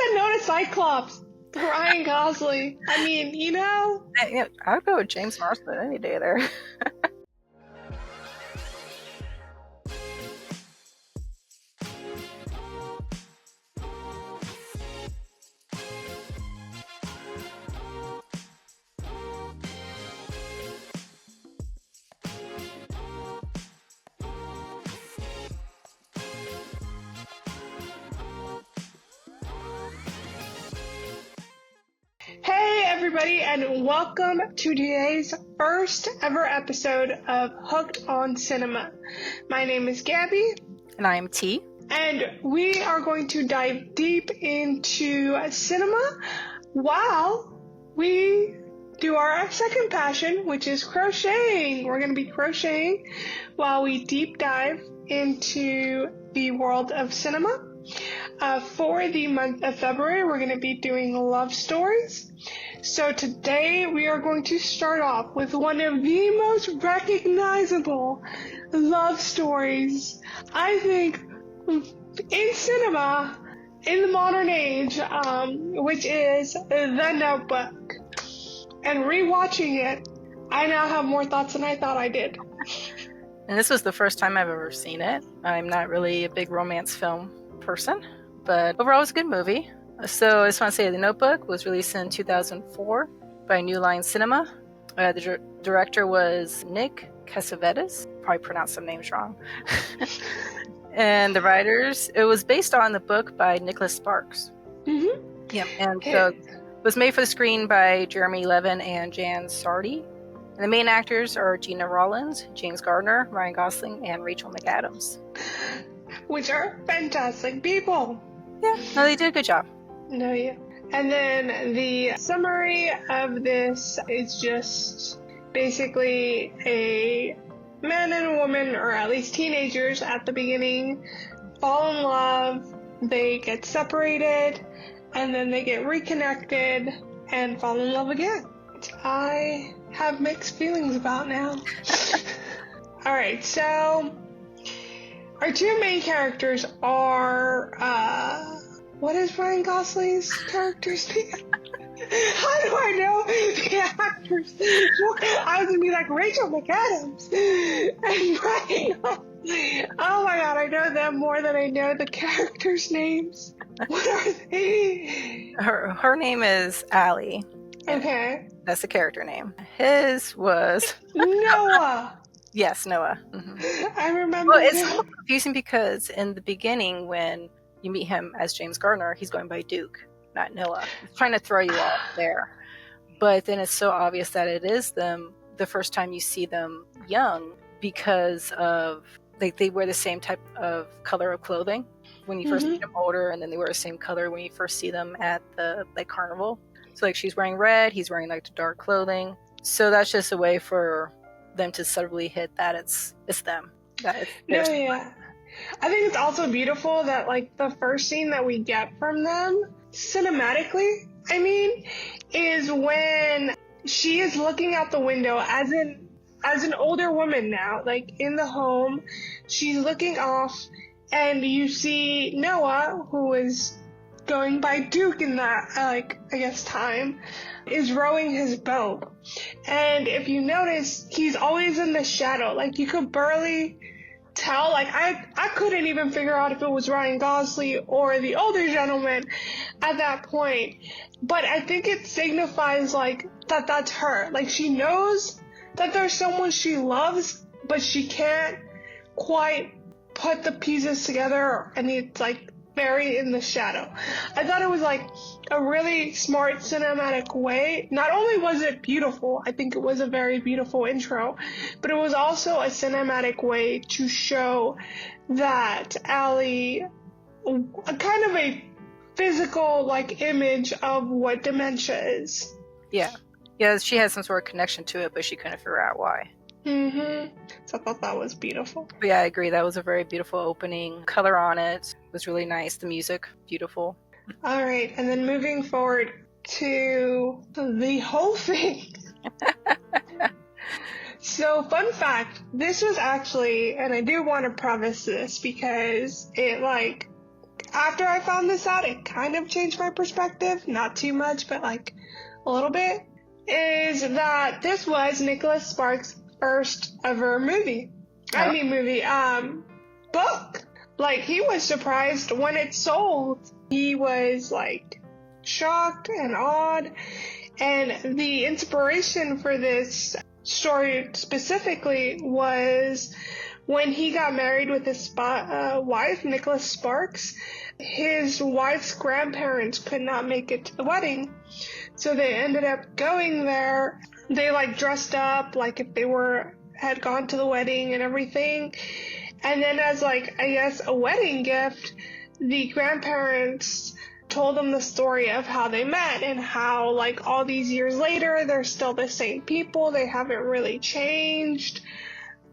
said no to Cyclops. Ryan Gosling. I mean, you know. I would go with James Marsden any day there. Hey everybody, and welcome to today's first ever episode of Hooked on Cinema. My name is Gabby. And I am T. And we are going to dive deep into cinema while we do our second passion, which is crocheting. We're going to be crocheting while we deep dive into the world of cinema. For the month of February, we're going to be doing love stories. So today we are going to start off with one of the most recognizable love stories, I think, in cinema in the modern age, which is The Notebook. And rewatching it, I now have more thoughts than I thought I did. And this was the first time I've ever seen it. I'm not really a big romance film person, but overall it was a good movie. So I just want to say The Notebook was released in 2004 by New Line Cinema. The director was Nick Cassavetes. Probably pronounced some names wrong. And the writers, it was based on the book by Nicholas Sparks. Mm-hmm. Yep. And so it was made for the screen by Jeremy Levin and Jan Sardi. And the main actors are Gina Rollins, James Garner, Ryan Gosling, and Rachel McAdams. Which are fantastic people. Yeah, no, they did a good job. No, yeah. And then the summary of this is just basically a man and a woman, or at least teenagers at the beginning, fall in love, they get separated, and then they get reconnected and fall in love again. Which I have mixed feelings about now. Alright, so our two main characters are, what is Ryan Gosling's character's name? How do I know the actors? I was gonna be like Rachel McAdams and Ryan Gosling. Oh my god, I know them more than I know the characters' names. What are they? Her name is Allie. Okay. That's the character name. His was Noah. Yes, Noah. Mm-hmm. I remember. Well, it's a little confusing because in the beginning, when you meet him as James Garner, he's going by Duke, not Noah. He's trying to throw you off there. But then it's so obvious that it is them the first time you see them young because of they wear the same type of color of clothing when you first meet them older, and then they wear the same color when you first see them at the carnival. So she's wearing red, he's wearing the dark clothing. So that's just a way for them to subtly hit that it's them. Yeah. I think it's also beautiful that the first scene that we get from them cinematically, I mean, is when she is looking out the window as an older woman now, in the home. She's looking off and you see Noah, who is going by Duke in that, I guess, time, is rowing his boat. And if you notice, he's always in the shadow. You could barely tell. I couldn't even figure out if it was Ryan Gosling or the older gentleman at that point. But I think it signifies, that that's her. She knows that there's someone she loves, but she can't quite put the pieces together, and it's, very in the shadow. I thought it was a really smart cinematic way. Not only was it beautiful, I think it was a very beautiful intro, but it was also a cinematic way to show that Allie, kind of a physical image of what dementia is. Yeah, she had some sort of connection to it, but she couldn't figure out why. So I thought that was beautiful. But yeah, I agree. That was a very beautiful opening. Color on it was really nice. The music, beautiful. All right, and then moving forward to the whole thing. So, fun fact, this was actually, and I do want to preface this because it after I found this out, it kind of changed my perspective. Not too much, but like a little bit. Is that this was Nicholas Sparks' first ever movie. Book. Like, he was surprised when it sold. He was like shocked and awed. And the inspiration for this story specifically was when he got married with his wife, Nicholas Sparks. His wife's grandparents could not make it to the wedding, so they ended up going there. They like dressed up like if they had gone to the wedding and everything. And then as like, I guess, a wedding gift, the grandparents told them the story of how they met and how like all these years later they're still the same people, they haven't really changed,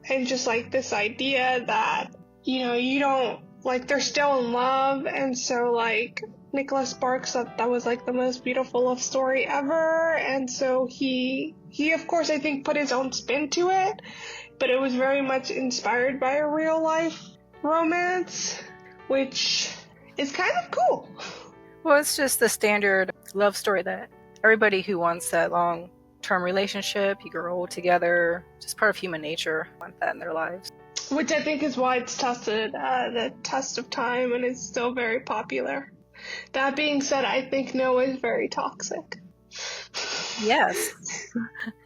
and just like this idea that, you know, you don't, like, they're still in love. And so like Nicholas Sparks thought that was like the most beautiful love story ever, and so he of course I think put his own spin to it, but it was very much inspired by a real life romance, which is kind of cool. Well, it's just the standard love story that everybody who wants that long-term relationship, you grow old together, just part of human nature, want that in their lives. Which I think is why it's tested the test of time and is still very popular. That being said, I think Noah is very toxic. Yes.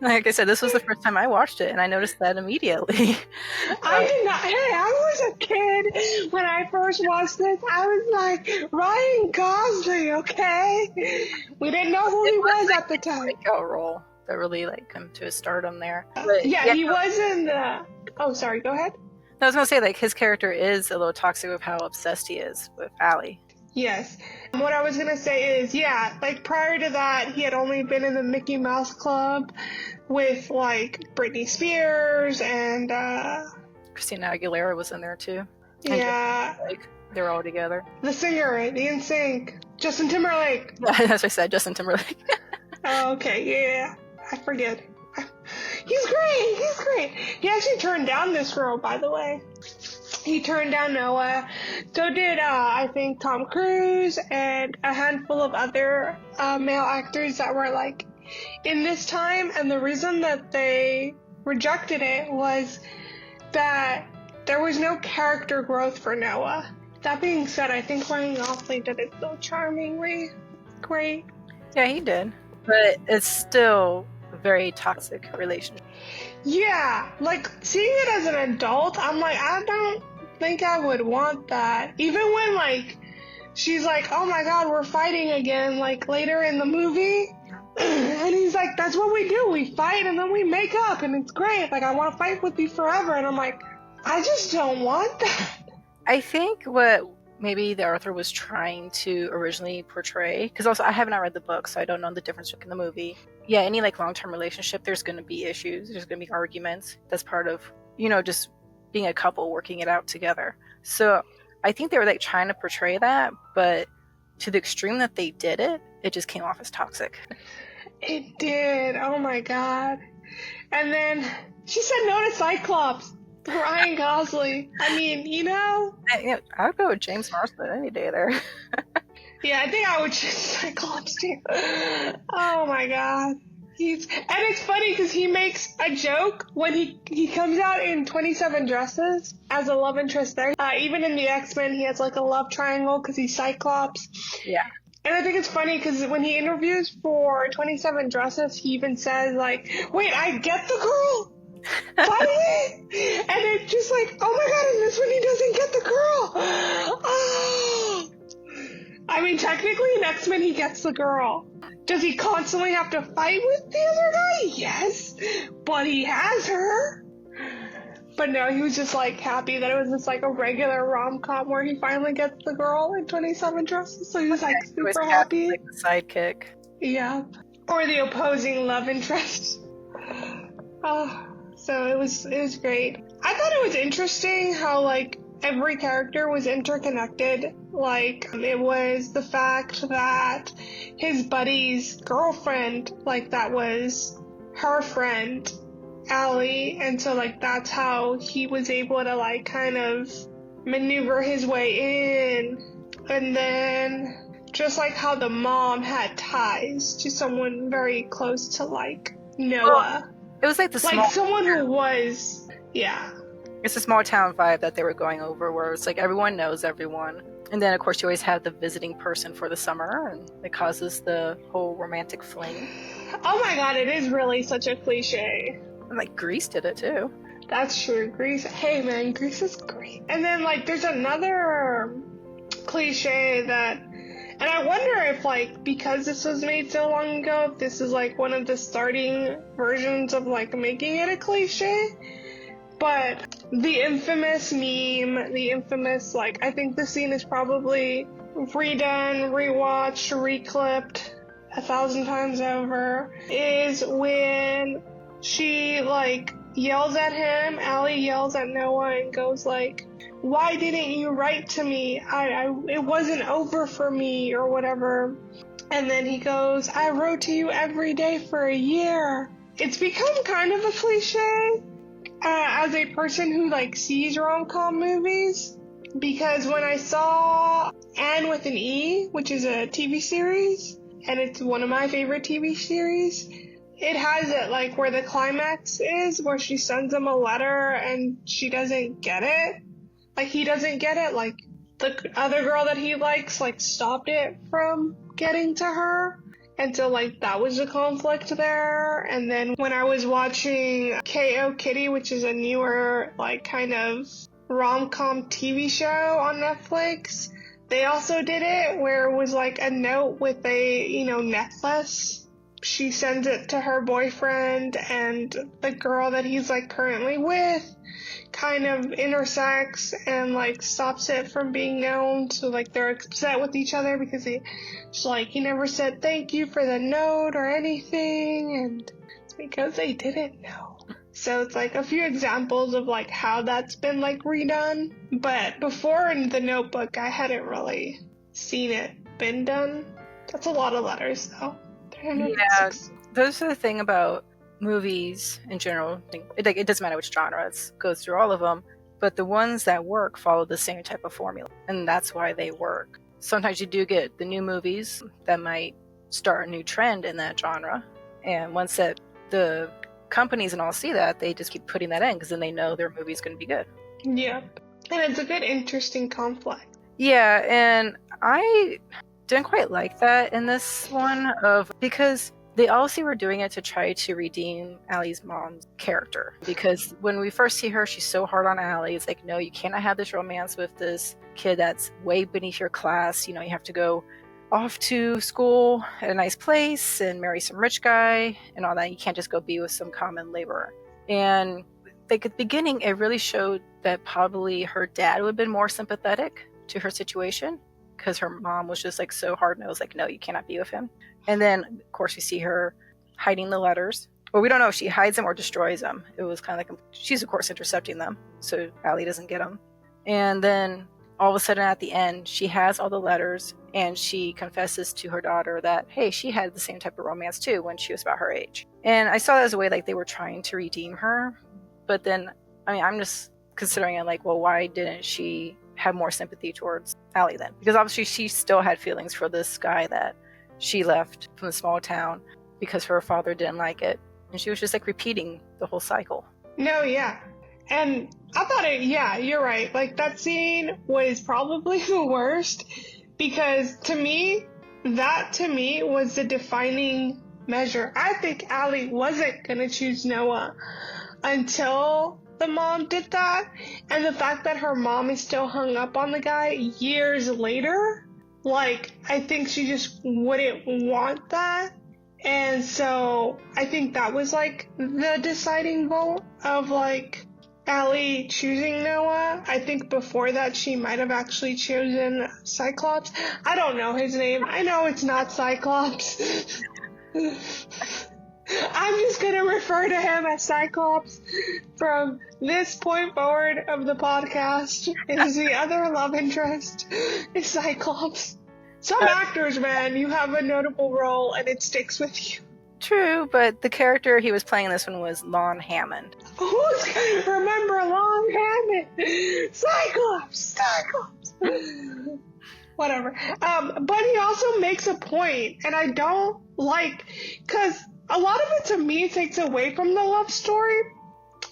Like I said, this was the first time I watched it, and I noticed that immediately. I did not. Hey, I was a kid when I first watched this. I was like, Ryan Gosling, okay? We didn't know who he was at the time. Breakout role that really like come to his stardom there. Yeah, he was in the... Oh, sorry, go ahead. I was going to say, like, his character is a little toxic with how obsessed he is with Allie. Yes. What I was going to say is, yeah, like, prior to that, he had only been in the Mickey Mouse Club with, like, Britney Spears and, Christina Aguilera was in there, too. Yeah. Like, they were all together. The singer, the NSYNC, Justin Timberlake. That's what I said, Justin Timberlake. Oh, okay, yeah. I forget. He's great. He actually turned down this role, by the way. He turned down Noah. So did, I think, Tom Cruise and a handful of other male actors that were, like, in this time. And the reason that they rejected it was that there was no character growth for Noah. That being said, I think Ryan Gosling did it so charmingly. Great. Yeah, he did. But it's still a very toxic relationship. Yeah, like, seeing it as an adult, I'm like, I don't think I would want that. Even when, like, she's like, oh my god, we're fighting again, like, later in the movie. And he's like, that's what we do. We fight and then we make up and it's great. Like, I want to fight with you forever. And I'm like, I just don't want that. I think what maybe the author was trying to originally portray, because also I have not read the book, so I don't know the difference between the movie. Yeah, any like long-term relationship, there's going to be issues. There's going to be arguments. That's part of, you know, just being a couple working it out together. So I think they were like trying to portray that, but to the extreme that they did it, it just came off as toxic. It did. Oh my god. And then she said no to Cyclops. Ryan Gosling. I mean, you know. I would go with James Marsden any day there. Yeah, I think I would choose Cyclops too. Oh my god. And it's funny because he makes a joke when he comes out in 27 Dresses as a love interest there. Even in the X-Men, he has like a love triangle because he's Cyclops. Yeah. And I think it's funny because when he interviews for 27 Dresses, he even says like, wait, I get the girl? Finally? And it's just like, oh my god, in this one he doesn't get the girl. Oh. I mean, technically in X-Men he gets the girl. Does he constantly have to fight with the other guy? Yes. But he has her. But no, he was just like happy that it was just like a regular rom-com where he finally gets the girl in 27 Dresses. So he was like super happy. Like the sidekick. Yeah. Or the opposing love interest. Oh, so it was great. I thought it was interesting how like every character was interconnected. Like, it was the fact that his buddy's girlfriend, like, that was her friend, Allie, and so, like, that's how he was able to, like, kind of maneuver his way in. And then just like how the mom had ties to someone very close to like Noah. It was like the Like someone who was, yeah. It's a small town vibe that they were going over where it's like everyone knows everyone. And then, of course, you always have the visiting person for the summer, and it causes the whole romantic fling. Oh my god, it is really such a cliche. And, like, Grease did it, too. That's true. Grease. Hey, man, Grease is great. And then, like, there's another cliche that... And I wonder if, like, because this was made so long ago, if this is, like, one of the starting versions of, like, making it a cliche. But the infamous meme, the infamous, like, I think the scene is probably redone, rewatched, reclipped 1,000 times over, is when she, like, yells at him, Allie yells at Noah and goes, like, why didn't you write to me? It wasn't over for me, or whatever. And then he goes, I wrote to you every day for a year. It's become kind of a cliche. As a person who, like, sees rom-com movies, because when I saw Anne with an E, which is a TV series, and it's one of my favorite TV series, it has it, like, where the climax is, where she sends him a letter and she doesn't get it. Like, he doesn't get it, like, the other girl that he likes, like, stopped it from getting to her. And so, like, that was a conflict there. And then when I was watching K.O. Kitty, which is a newer, like, kind of rom-com TV show on Netflix, they also did it where it was, like, a note with a, you know, necklace. She sends it to her boyfriend, and the girl that he's, like, currently with kind of intersects and, like, stops it from being known. So, like, they're upset with each other because he never said thank you for the note or anything, and it's because they didn't know. So it's, like, a few examples of, like, how that's been, like, redone. But before in The Notebook, I hadn't really seen it been done. That's a lot of letters, though. Yeah, those are the thing about movies in general. It doesn't matter which genre, it goes through all of them, but the ones that work follow the same type of formula, and that's why they work. Sometimes you do get the new movies that might start a new trend in that genre, and once that the companies and all see that, they just keep putting that in because then they know their movie's going to be good. Yeah, and it's a good, interesting conflict. Yeah, and I didn't quite like that in this one because they also were doing it to try to redeem Allie's mom's character. Because when we first see her, she's so hard on Allie. It's like, no, you cannot have this romance with this kid that's way beneath your class. You know, you have to go off to school at a nice place and marry some rich guy and all that. You can't just go be with some common laborer. And like at the beginning, it really showed that probably her dad would have been more sympathetic to her situation, because her mom was just like so hard-nosed, like, no, you cannot be with him. And then, of course, we see her hiding the letters. Well, we don't know if she hides them or destroys them. It was kind of like, she's, of course, intercepting them, so Allie doesn't get them. And then, all of a sudden, at the end, she has all the letters, and she confesses to her daughter that, hey, she had the same type of romance, too, when she was about her age. And I saw that as a way, like, they were trying to redeem her. But then, I mean, I'm just considering it like, well, why didn't she have more sympathy towards Allie then? Because obviously she still had feelings for this guy that she left from the small town because her father didn't like it, and she was just like repeating the whole cycle. No, yeah. And I thought yeah, you're right. Like, that scene was probably the worst, because to me was the defining measure. I think Allie wasn't gonna choose Noah until the mom did that, and the fact that her mom is still hung up on the guy years later, like, I think she just wouldn't want that. And so I think that was, like, the deciding vote of, like, Allie choosing Noah. I think before that she might have actually chosen Cyclops. I don't know his name. I know it's not Cyclops. I'm just going to refer to him as Cyclops from this point forward of the podcast. Is the other love interest is Cyclops. Some actors, man, you have a notable role and it sticks with you. True, but the character he was playing in this one was Lon Hammond. Who's going to remember Lon Hammond? Cyclops! Whatever. But he also makes a point, and I don't like, because a lot of it to me takes away from the love story,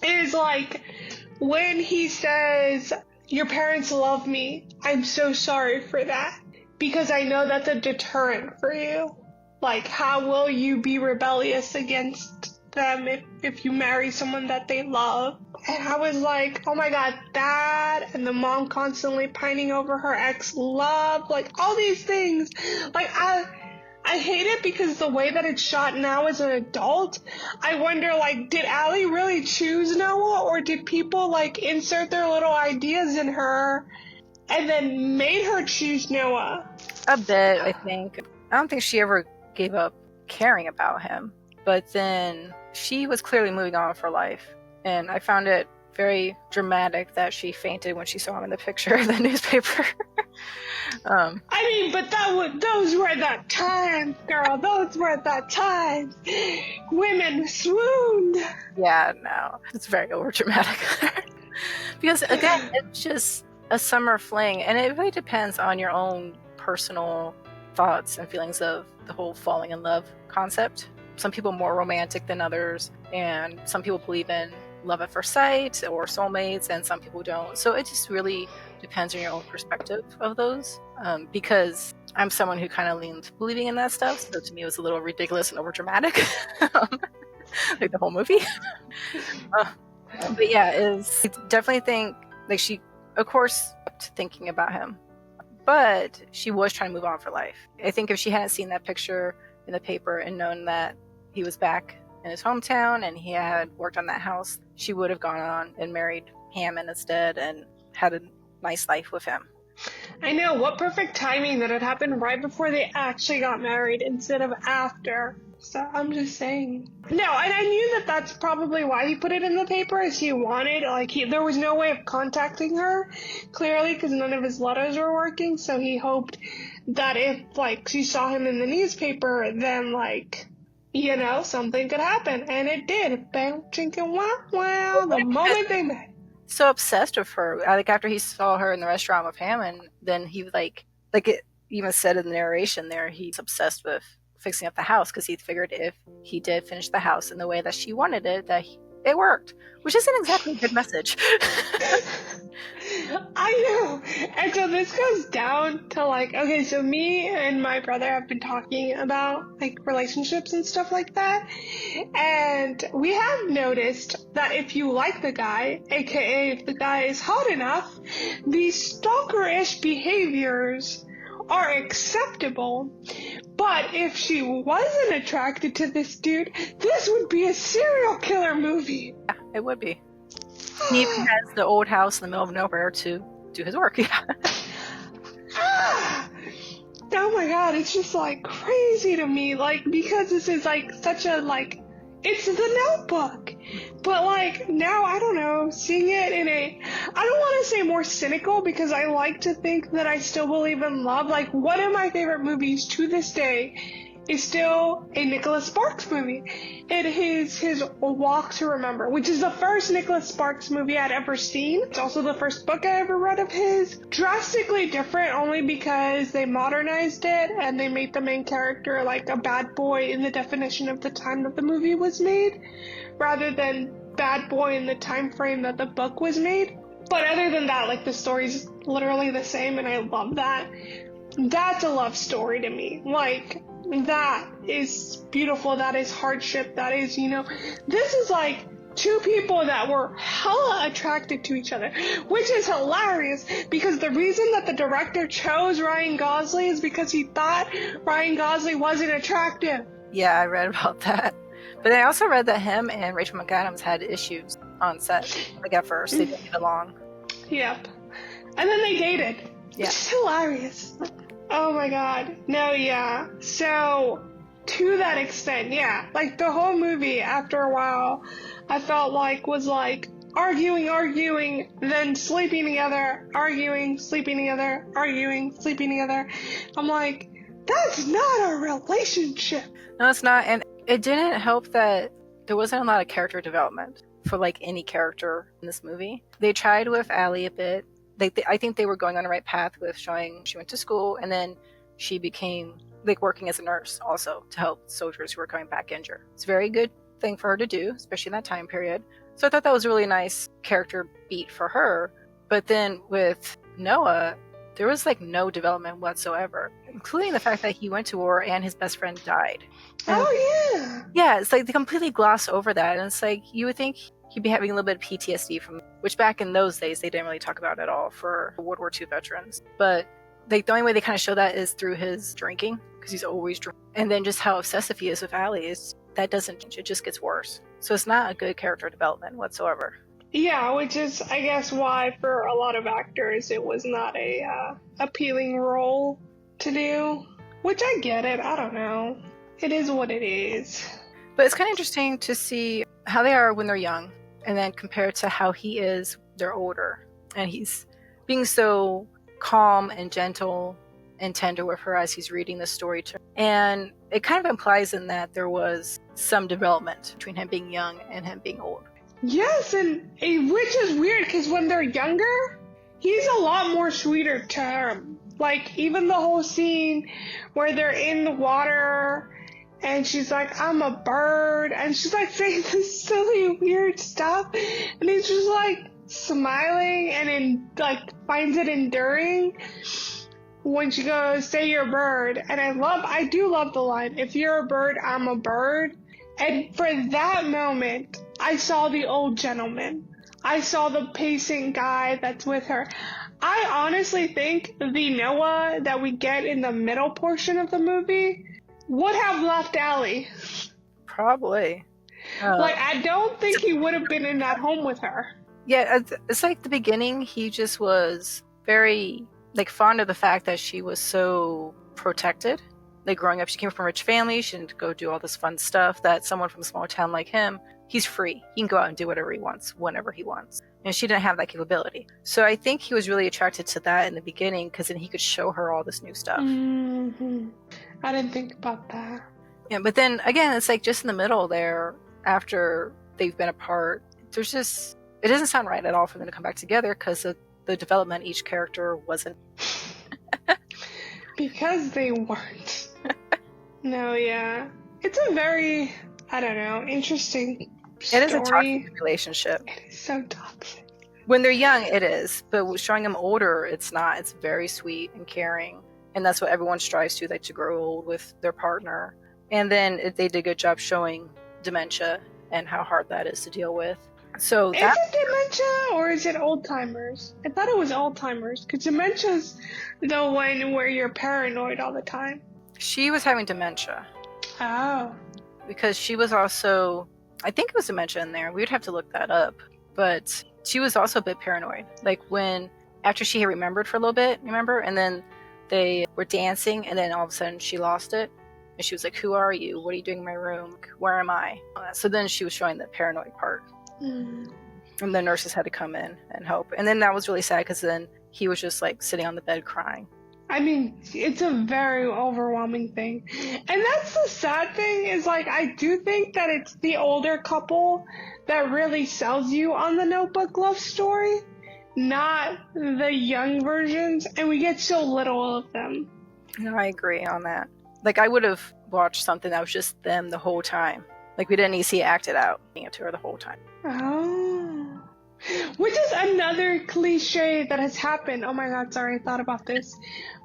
is like when he says, your parents love me, I'm so sorry for that, because I know that's a deterrent for you. Like, how will you be rebellious against them if you marry someone that they love? And I was like, oh my god, that, and the mom constantly pining over her ex-love, like, all these things. Like, I hate it because the way that it's shot now as an adult, I wonder, like, did Allie really choose Noah, or did people, like, insert their little ideas in her and then made her choose Noah? A bit, I think. I don't think she ever gave up caring about him, but then she was clearly moving on with her life, and I found it very dramatic that she fainted when she saw him in the picture of the newspaper. I mean, but those were the times, girl. Those were the times. Women swooned. Yeah, no, it's very overdramatic. Because again, it's just a summer fling, and it really depends on your own personal thoughts and feelings of the whole falling in love concept. Some people are more romantic than others, and some people believe in love at first sight or soulmates, and some people don't. So it just really depends on your own perspective of those. Because I'm someone who kind of leans believing in that stuff, so to me it was a little ridiculous and overdramatic, like the whole movie. But yeah, I definitely think, like, she, of course, kept thinking about him, but she was trying to move on for life. I think if she hadn't seen that picture in the paper and known that he was back in his hometown and he had worked on that house, she would have gone on and married Hammond instead and had a nice life with him. I know, what perfect timing that it happened right before they actually got married instead of after. So I'm just saying. No, and I knew that that's probably why he put it in the paper, is he wanted, like, there was no way of contacting her, clearly, because none of his letters were working, so he hoped that if, like, she saw him in the newspaper, then, like, you know, something could happen, and it did. Bam, chinkin, wow, the moment they met. So obsessed with her, like, after he saw her in the restaurant with Hammond, then he, like it even said in the narration there, he's obsessed with fixing up the house, because he figured if he did finish the house in the way that she wanted it, that it worked, which isn't exactly a good message. I know. And so this goes down to, like, okay, so me and my brother have been talking about, like, relationships and stuff like that, and we have noticed that if you like the guy, aka if the guy is hot enough, these stalker-ish behaviors are acceptable. But if she wasn't attracted to this dude, this would be a serial killer movie. Yeah, it would be. He even has the old house in the middle of nowhere to do his work. Yeah. Oh my god, it's just, like, crazy to me, like, because this is, like, such a, like, it's The Notebook. But, like, now, I don't know, seeing it in a, I don't want to say more cynical, because I like to think that I still believe in love. Like, one of my favorite movies to this day is still a Nicholas Sparks movie. It is his Walk to Remember, which is the first Nicholas Sparks movie I'd ever seen. It's also the first book I ever read of his. Drastically different only because they modernized it and they made the main character like a bad boy in the definition of the time that the movie was made, rather than bad boy in the time frame that the book was made. But other than that, like, the story's literally the same, and I love that. That's a love story to me. Like, that is beautiful, that is hardship, that is, you know, this is like two people that were hella attracted to each other, which is hilarious, because the reason that the director chose Ryan Gosling is because he thought Ryan Gosling wasn't attractive. Yeah, I read about that. But I also read that him and Rachel McAdams had issues on set. Like, at first, they didn't get along. Yep. And then they dated. Yeah. It's hilarious. Oh my god. No, yeah. So, to that extent, yeah. Like, the whole movie, after a while, I felt like was like arguing, then sleeping together, arguing, sleeping together, arguing, sleeping together. I'm like, that's not a relationship. No, it's not. And it didn't help that there wasn't a lot of character development for, like, any character in this movie. They tried with Allie a bit, I think they were going on the right path with showing she went to school, and then she became like working as a nurse also to help soldiers who were coming back injured. It's a very good thing for her to do, especially in that time period. So I thought that was a really nice character beat for her. But then with Noah, there was like no development whatsoever, including the fact that he went to war and his best friend died. And yeah, it's like they completely gloss over that, and it's like you would think he'd be having a little bit of PTSD from, which back in those days they didn't really talk about at all for World War II veterans. But like the only way they kind of show that is through his drinking, because he's always drinking, and then just how obsessive he is with Allie is that doesn't change; it just gets worse. So it's not a good character development whatsoever. Yeah, which is, I guess, why for a lot of actors it was not a appealing role to do. Which I get it. I don't know. It is what it is. But it's kind of interesting to see how they are when they're young, and then compared to how he is they're older, and he's being so calm and gentle and tender with her as he's reading the story to her. And it kind of implies in that there was some development between him being young and him being old. Yes, and which is weird because when they're younger, he's a lot more sweeter to her. Like, even the whole scene where they're in the water and she's like, I'm a bird, and she's like saying this silly, weird stuff, and he's just like smiling and finds it endearing when she goes, say you're a bird. And I do love the line, if you're a bird, I'm a bird. And for that moment, I saw the old gentleman. I saw the pacing guy that's with her. I honestly think the Noah that we get in the middle portion of the movie would have left Allie. Probably. I don't think he would have been in that home with her. Yeah, it's like the beginning, he just was very fond of the fact that she was so protected. Like growing up, she came from a rich family. She didn't go do all this fun stuff that someone from a small town like him, he's free. He can go out and do whatever he wants, whenever he wants. And she didn't have that capability. So I think he was really attracted to that in the beginning, because then he could show her all this new stuff. Mm-hmm. I didn't think about that. Yeah, but then again, it's like just in the middle there, after they've been apart, it doesn't sound right at all for them to come back together, because of the development each character wasn't. Because they weren't. No, yeah. It's a very, I don't know, interesting story. It is a toxic relationship. It is so toxic. When they're young, it is. But showing them older, it's not. It's very sweet and caring. And that's what everyone strives to, to grow old with their partner. And then they did a good job showing dementia and how hard that is to deal with. So is it dementia or is it old-timers? I thought it was old-timers, because dementia's the one where you're paranoid all the time. She was having dementia. Oh. Because she was also, I think it was dementia in there. We would have to look that up. But she was also a bit paranoid. After she had remembered for a little bit, remember? And then they were dancing, and then all of a sudden she lost it. And she was like, who are you? What are you doing in my room? Where am I? So then she was showing the paranoid part. Mm. And the nurses had to come in and help. And then that was really sad, because then he was just sitting on the bed crying. I mean, it's a very overwhelming thing. And that's the sad thing is I do think that it's the older couple that really sells you on the Notebook love story, not the young versions. And we get so little of them. No, I agree on that. I would have watched something that was just them the whole time. We didn't need to see it acted out to her the whole time. Oh. Which is another cliche that has happened. Oh my god, sorry, I thought about this.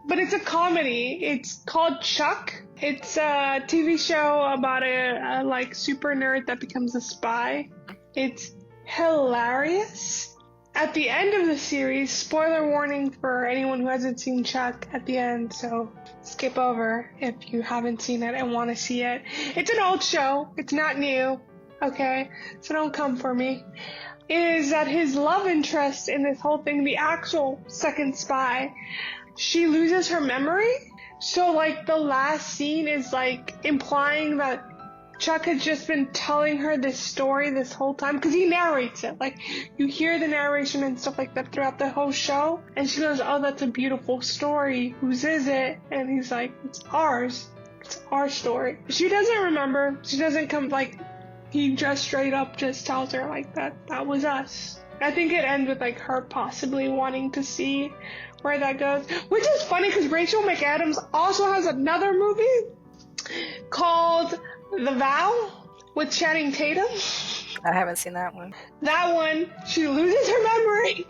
But it's a comedy. It's called Chuck. It's a TV show about a super nerd that becomes a spy. It's hilarious. At the end of the series, spoiler warning for anyone who hasn't seen Chuck at the end, so skip over if you haven't seen it and want to see it. It's an old show. It's not new. Okay? So don't come for me. Is that his love interest in this whole thing, the actual second spy, she loses her memory. So the last scene is implying that Chuck had just been telling her this story this whole time, because he narrates it. You hear the narration and stuff like that throughout the whole show, and she goes, oh, that's a beautiful story. Whose is it? And he's like, it's ours. It's our story. She doesn't remember. She doesn't come, he just straight up just tells her that was us. I think it ends with like her possibly wanting to see where that goes, which is funny because Rachel McAdams also has another movie called The Vow with Channing Tatum. I haven't seen that one. That one, she loses her memory.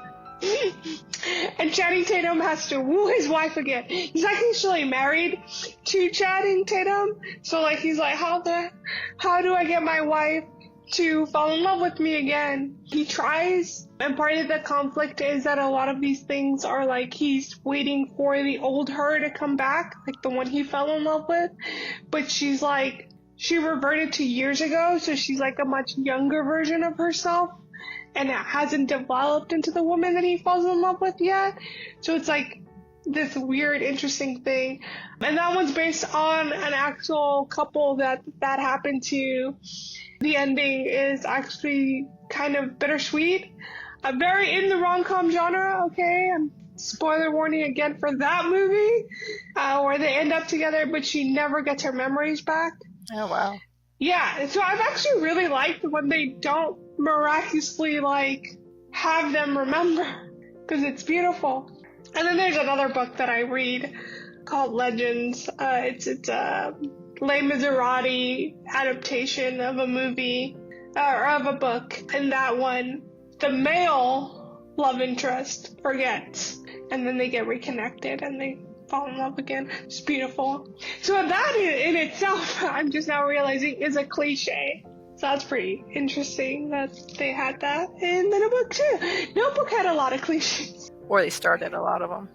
And Channing Tatum has to woo his wife again. He's actually married to Channing Tatum. So like he's like, how do I get my wife to fall in love with me again? He tries, and part of the conflict is that a lot of these things are like he's waiting for the old her to come back, like the one he fell in love with. But she's like, she reverted to years ago, so she's like a much younger version of herself. And it hasn't developed into the woman that he falls in love with yet. So it's like this weird, interesting thing. And that one's based on an actual couple that happened to. The ending is actually kind of bittersweet. Very in the rom-com genre, okay? Spoiler warning again for that movie, where they end up together, but she never gets her memories back. Oh, wow. Yeah, so I've actually really liked when they don't miraculously like have them remember, because it's beautiful. And then there's another book that I read called Legends. It's a Les Miserables adaptation of a movie or of a book. And that one, the male love interest forgets, and then they get reconnected and they fall in love again. It's beautiful. So that in itself, I'm just now realizing, is a cliche. So that's pretty interesting that they had that in the book too. Notebook had a lot of cliches. Or they started a lot of them.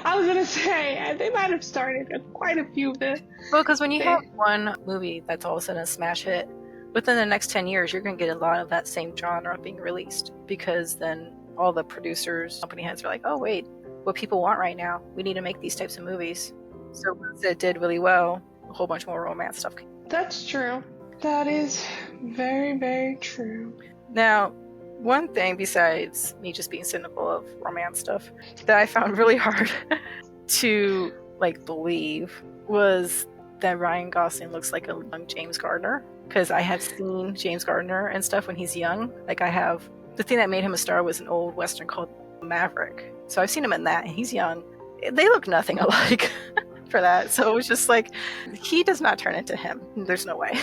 I was gonna say they might have started quite a few of them. Well, because when you have one movie that's all of a sudden a smash hit, within the next 10 years, you're going to get a lot of that same genre being released, because then all the producers, company heads are like, oh wait, what people want right now, we need to make these types of movies. So once it did really well, a whole bunch more romance stuff came. That's true. That is very, very true. Now, one thing besides me just being cynical of romance stuff that I found really hard to like believe was that Ryan Gosling looks like a young James Garner, because I have seen James Garner and stuff when he's young. Like the thing that made him a star was an old Western called Maverick. So I've seen him in that, and he's young. They look nothing alike for that. So it was just like, he does not turn into him. There's no way.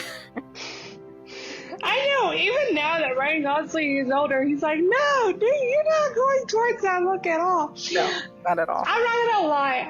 I know, even now that Ryan Gosling is older, he's like, no, dude, you're not going towards that look at all. No, not at all. I'm not gonna lie,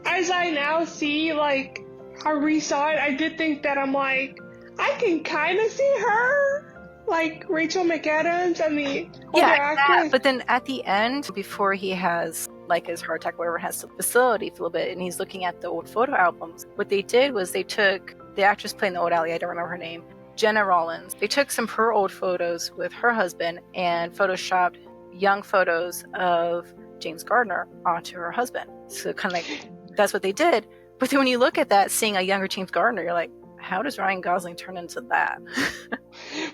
as I now see, like, I resaw it, I did think that I'm like, I can kind of see her, like Rachel McAdams and the older actress. But then at the end, before he has like his heart attack, whatever, has the facility for a little bit, and he's looking at the old photo albums, what they did was they took the actress playing the old Allie, I don't remember her name, Jenna Rollins. They took some of her old photos with her husband and photoshopped young photos of James Garner onto her husband. So kind of like, that's what they did. But then when you look at that, seeing a younger James Garner, you're like, how does Ryan Gosling turn into that?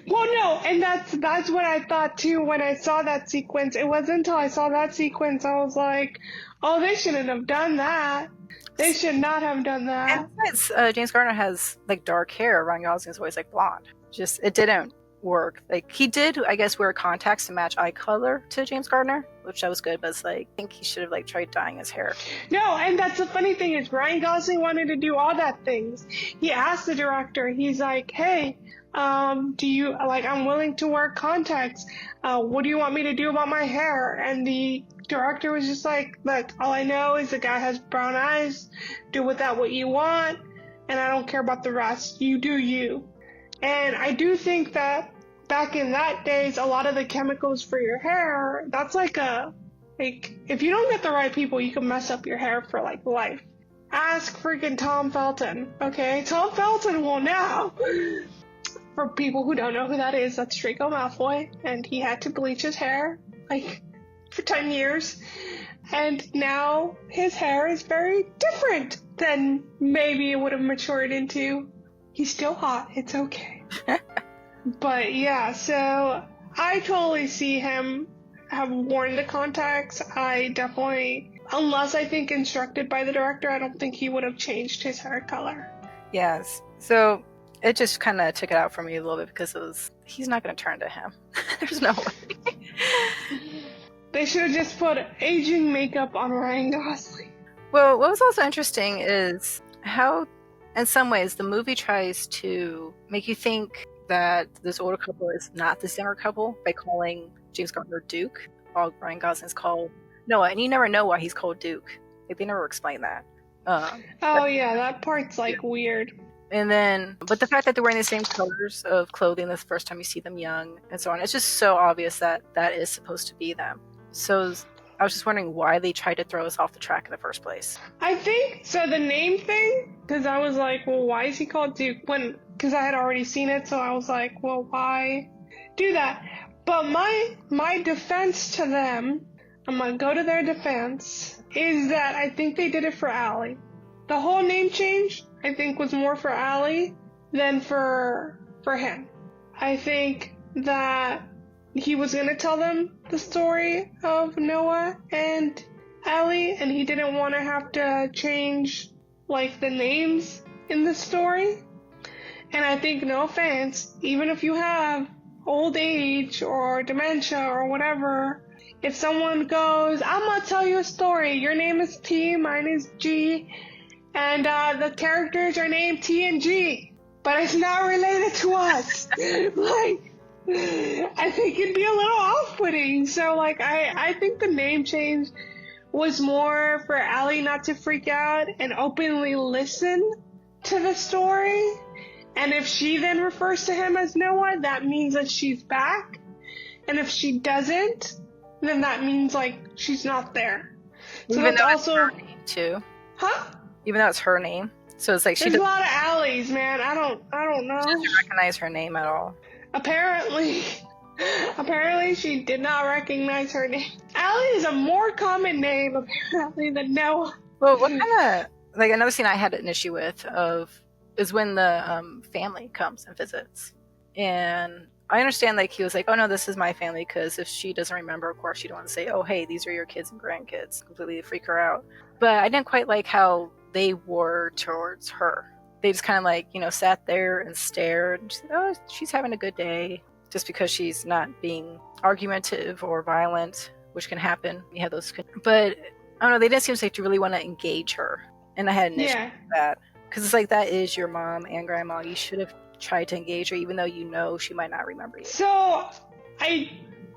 Well, no, and that's what I thought too when I saw that sequence. It wasn't until I saw that sequence I was like, oh, they shouldn't have done that. They should not have done that. And besides, James Garner has like dark hair. Ryan Gosling's always like blonde. Just, it didn't work. Like, he did, I guess, wear contacts to match eye color to James Garner, which that was good, but it's like, I think he should have like tried dyeing his hair. No, and that's the funny thing is Ryan Gosling wanted to do all that things. He asked the director, he's like, hey, do you, like, I'm willing to wear contacts. What do you want me to do about my hair? And the director was just like, look, all I know is the guy has brown eyes. Do with that what you want, and I don't care about the rest. You do you. And I do think that back in that days, a lot of the chemicals for your hair, that's like if you don't get the right people, you can mess up your hair for like life. Ask freaking Tom Felton, okay? Tom Felton will know. For people who don't know who that is, that's Draco Malfoy, and he had to bleach his hair like for 10 years, and now his hair is very different than maybe it would have matured into. He's still hot, it's okay. But yeah, so I totally see him have worn the contacts. I definitely, unless I think instructed by the director, I don't think he would have changed his hair color. Yes, so it just kind of took it out for me a little bit, because it was, he's not going to turn to him. There's no way. They should have just put aging makeup on Ryan Gosling. Well, what was also interesting is how, in some ways, the movie tries to make you think that this older couple is not this younger couple by calling James Garner Duke, while Ryan Gosling's called Noah, and you never know why he's called Duke. Like, they never explain that. Oh yeah, that part's like weird. And then, but the fact that they're wearing the same colors of clothing the first time you see them young and so on, it's just so obvious that that is supposed to be them. So I was just wondering why they tried to throw us off the track in the first place. I think, so the name thing, because I was like, well, why is he called Duke? Because I had already seen it, so I was like, well, why do that? But my defense to them, I'm going to go to their defense, is that I think they did it for Allie. The whole name change, I think, was more for Allie than for him. I think that he was going to tell them the story of Noah and Allie, and he didn't want to have to change, like, the names in the story. And I think, no offense, even if you have old age or dementia or whatever, if someone goes, I'm going to tell you a story, your name is T, mine is G, and the characters are named T and G, but it's not related to us. Like, I think it'd be a little off-putting. So, like, I think the name change was more for Allie not to freak out and openly listen to the story. And if she then refers to him as Noah, that means that she's back. And if she doesn't, then that means, like, she's not there. So Even that's though also... it's her name, too. Huh? Even though it's her name. So it's like There's a lot of Allies, man. I don't know. She doesn't recognize her name at all. Apparently she did not recognize her name. Allie is a more common name, apparently, than Noah. Well, what kind of, like, another scene I had an issue with is when the family comes and visits. And I understand, like, he was like, oh no, this is my family, because if she doesn't remember, of course, you don't want to say, oh hey, these are your kids and grandkids, completely freak her out. But I didn't quite like how they were towards her. They just kind of, like, you know, sat there and stared. And said, oh, she's having a good day, just because she's not being argumentative or violent, which can happen. You have those, but I don't know. They didn't seem like to really want to engage her, and I had an issue with that, because it's like, that is your mom and grandma. You should have tried to engage her, even though you know she might not remember you. So I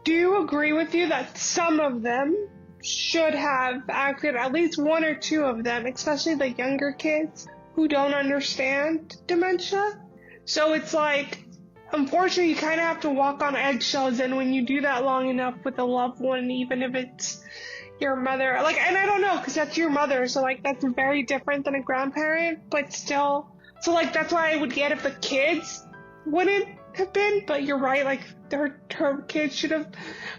do agree with you that some of them should have acted, at least one or two of them, especially the younger kids who don't understand dementia. So it's like, unfortunately, you kind of have to walk on eggshells, and when you do that long enough with a loved one, even if it's your mother, like, and I don't know, because that's your mother, so, like, that's very different than a grandparent, but still. So, like, that's why I would get if the kids wouldn't have been, but you're right, like, her kids should have.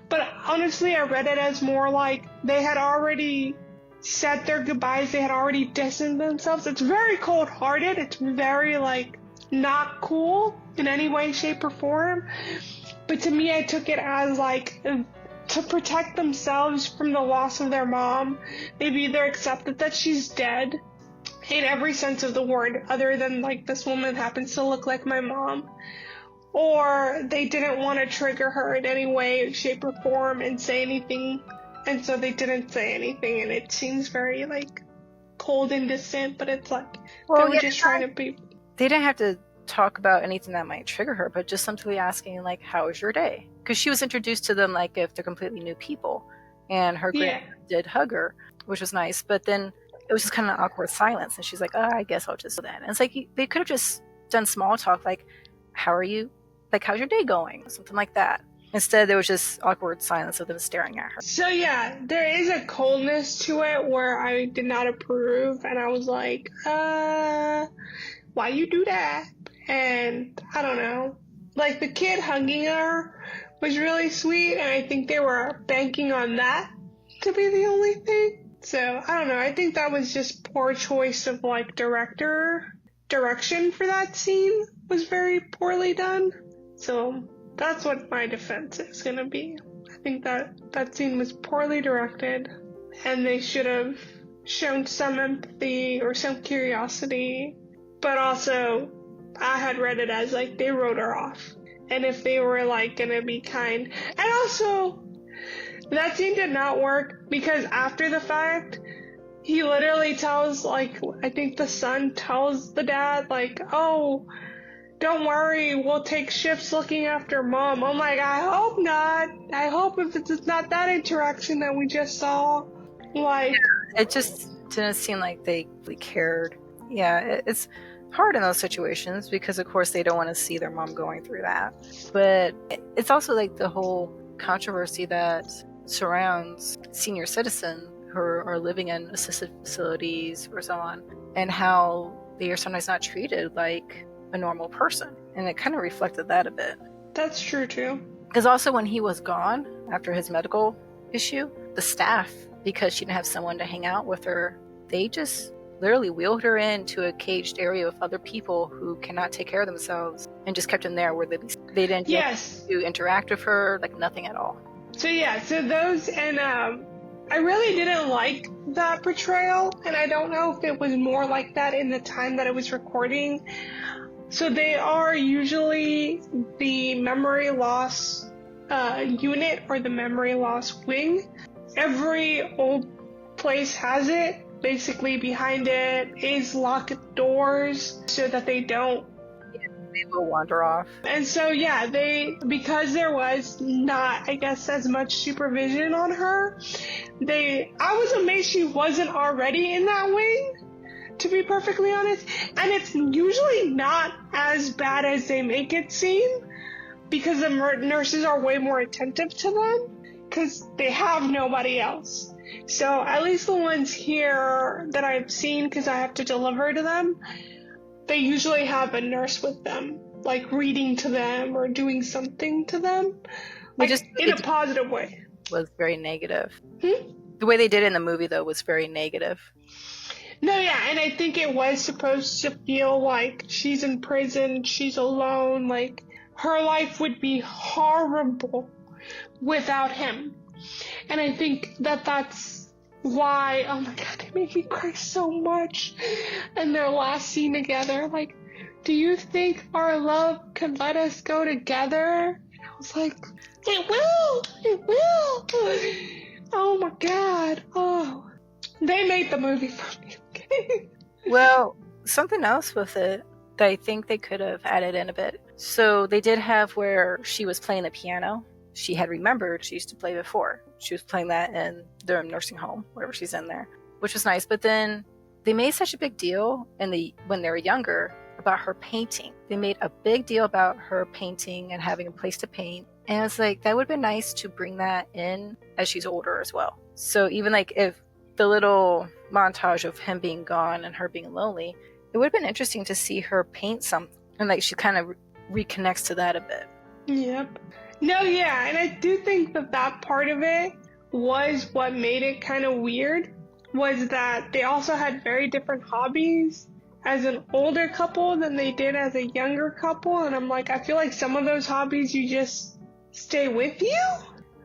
But honestly, I read it as more like they had already said their goodbyes, they had already distanced themselves. It's very cold-hearted, it's very, like, not cool in any way, shape, or form. But to me, I took it as, like, to protect themselves from the loss of their mom. They've either accepted that she's dead in every sense of the word, other than, like, this woman happens to look like my mom, or they didn't want to trigger her in any way, shape, or form and say anything, and so they didn't say anything. And it seems very, like, cold and distant, but it's like, they were just trying to be... They didn't have to talk about anything that might trigger her, but just simply asking, like, how was your day? Because she was introduced to them like if they're completely new people, and her grandma did hug her, which was nice, but then it was just kind of an awkward silence, and she's like, oh, I guess I'll just do that. And it's like, they could have just done small talk, like, how are you? Like, how's your day going? Something like that. Instead, there was just awkward silence of them staring at her. So yeah, there is a coldness to it where I did not approve, and I was like, why you do that? And I don't know. Like, the kid hugging her was really sweet, and I think they were banking on that to be the only thing. So, I don't know. I think that was just poor choice of, like, direction for that scene was very poorly done. So, that's what my defense is going to be. I think that scene was poorly directed, and they should have shown some empathy or some curiosity. But also, I had read it as, like, they wrote her off. And if they were, like, going to be kind. And also, That scene did not work because after the fact, he literally tells, like, I think the son tells the dad, like, oh, don't worry, we'll take shifts looking after mom. I'm like, I hope not. I hope if it's not that interaction that we just saw. Like, it just didn't seem like they really cared. Yeah, it's hard in those situations because, of course, they don't want to see their mom going through that. But it's also like the whole controversy that surrounds senior citizens who are living in assisted facilities or so on, and how they are sometimes not treated like a normal person. And it kind of reflected that a bit. That's true too. Because also when he was gone after his medical issue, the staff, because she didn't have someone to hang out with her, they just literally wheeled her into a caged area with other people who cannot take care of themselves and just kept them there where they didn't Yes. to interact with her, like nothing at all. So yeah, so those, and I really didn't like that portrayal, and I don't know if it was more like that in the time that I was recording. So they are usually the memory loss unit or the memory loss wing. Every old place has it. Basically behind it is locked doors so that they don't. They will wander off. And so yeah, because there was not, I guess, as much supervision on her, I was amazed she wasn't already in that wing, to be perfectly honest. And it's usually not as bad as they make it seem, because the nurses are way more attentive to them because they have nobody else. So at least the ones here that I've seen, because I have to deliver to them, they usually have a nurse with them, like reading to them or doing something to them, like in a positive way. Was very negative. The way they did it in the movie, though, was very negative. No, yeah, and I think it was supposed to feel like she's in prison, she's alone, like her life would be horrible without him. And I think that's why, oh my god, they make me cry so much. And their last scene together, like, do you think our love could let us go together? And I was like, it will. Oh my god. Oh, they made the movie for me. Well, something else with it that I think they could have added in a bit. So they did have where she was playing the piano. She had remembered she used to play before. She was playing that in their nursing home, wherever she's in there, which was nice. But then they made such a big deal when they were younger about her painting. They made a big deal about her painting and having a place to paint. And I was like, that would have been nice to bring that in as she's older as well. So even like if the little montage of him being gone and her being lonely, it would have been interesting to see her paint something. And like she kind of reconnects to that a bit. Yep. No, yeah, and I do think that part of it was what made it kind of weird, was that they also had very different hobbies as an older couple than they did as a younger couple, and I'm like, I feel like some of those hobbies you just stay with you?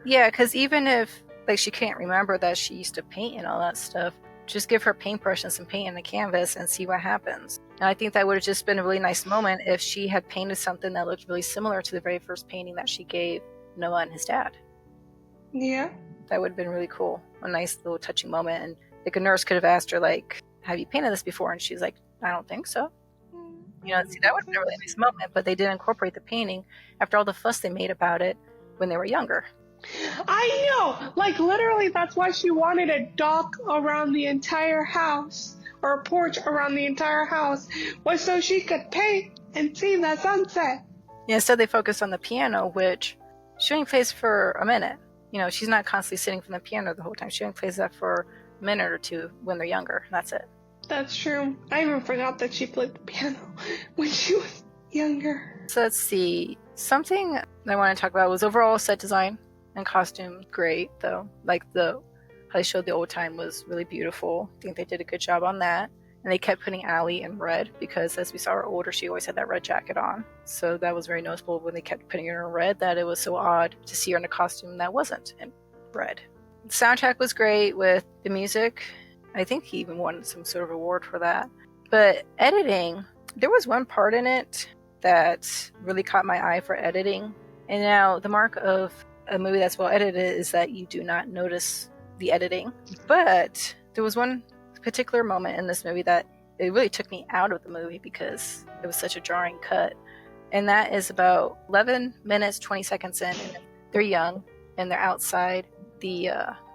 Yeah, because even if like she can't remember that she used to paint and all that stuff, just give her paintbrush and some paint and a canvas and see what happens. And I think that would have just been a really nice moment if she had painted something that looked really similar to the very first painting that she gave Noah and his dad. Yeah. That would have been really cool. A nice little touching moment. And like a nurse could have asked her, like, have you painted this before? And she's like, I don't think so. You know, see, that would have been a really nice moment, but they did incorporate the painting after all the fuss they made about it when they were younger. I know! Like, literally, that's why she wanted a dock around the entire house, or a porch around the entire house, was so she could paint and see the sunset. Yeah, instead they focused on the piano, which she only plays for a minute. You know, she's not constantly sitting from the piano the whole time. She only plays that for a minute or two when they're younger. That's it. That's true. I even forgot that she played the piano when she was younger. So let's see. Something I want to talk about was overall set design and costume. Great, though. Like how they showed the old time was really beautiful. I think they did a good job on that. And they kept putting Allie in red because as we saw her older, she always had that red jacket on. So that was very noticeable when they kept putting her in red, that it was so odd to see her in a costume that wasn't in red. The soundtrack was great with the music. I think he even won some sort of award for that. But editing, there was one part in it that really caught my eye for editing. And now the mark of a movie that's well edited is that you do not notice the editing. But there was one particular moment in this movie that it really took me out of the movie because it was such a jarring cut. And that is about 11 minutes, 20 seconds in. And they're young and they're outside the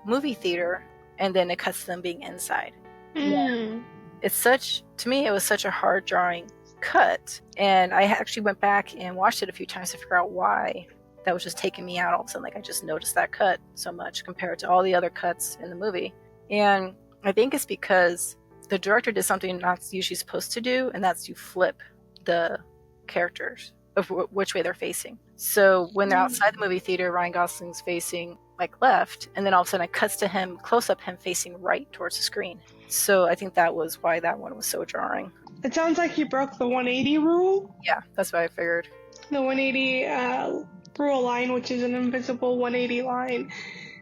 movie theater, and then it cuts to them being inside. Yeah. It's such, to me, it was such a hard jarring cut. And I actually went back and watched it a few times to figure out why that was just taking me out all of a sudden. Like, I just noticed that cut so much compared to all the other cuts in the movie. And I think it's because the director did something not usually supposed to do, and that's you flip the characters of which way they're facing. So when they're outside the movie theater, Ryan Gosling's facing like left, and then all of a sudden it cuts to him, close up him facing right towards the screen. So I think that was why that one was so jarring. It sounds like you broke the 180 rule. Yeah, that's what I figured. The 180 rule line, which is an invisible 180 line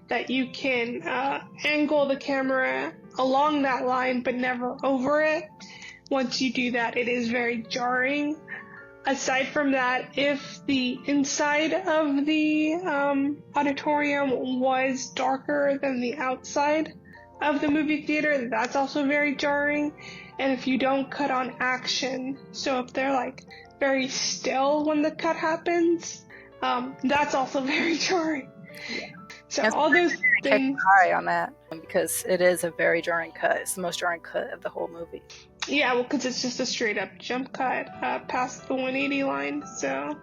that you can angle the camera along that line but never over it. Once you do that, it is very jarring. Aside from that, if the inside of the auditorium was darker than the outside of the movie theater, that's also very jarring. And if you don't cut on action, so if they're like very still when the cut happens, that's also very jarring. So that's all those things. Eye on that, because it is a very jarring cut. It's the most jarring cut of the whole movie. Yeah, well, because it's just a straight up jump cut past the 180 line. So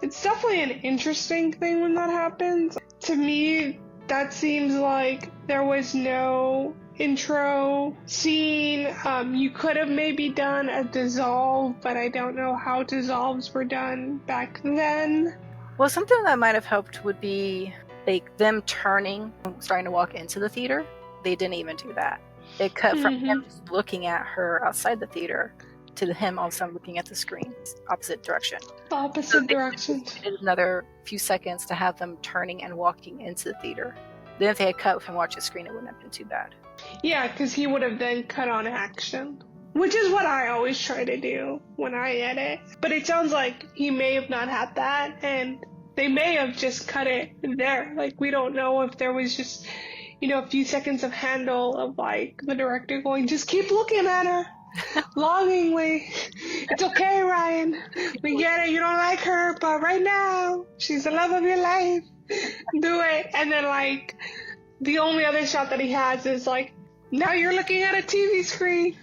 it's definitely an interesting thing when that happens. To me, that seems like there was no intro scene. You could have maybe done a dissolve, but I don't know how dissolves were done back then. Well, something that might have helped would be like them turning, starting to walk into the theater. They didn't even do that. It cut from him just looking at her outside the theater to him all of a sudden looking at the screen, opposite direction. Opposite directions. They did another few seconds to have them turning and walking into the theater. Then if they had cut with him watching the screen, it wouldn't have been too bad. Yeah, because he would have then cut on action, which is what I always try to do when I edit. But it sounds like he may have not had that, and they may have just cut it there. Like, we don't know if there was just, a few seconds of handle of, like, the director going, just keep looking at her longingly. It's okay, Ryan. We get it. You don't like her, but right now, she's the love of your life. Do it. And then, like, the only other shot that he has is, like, now you're looking at a TV screen.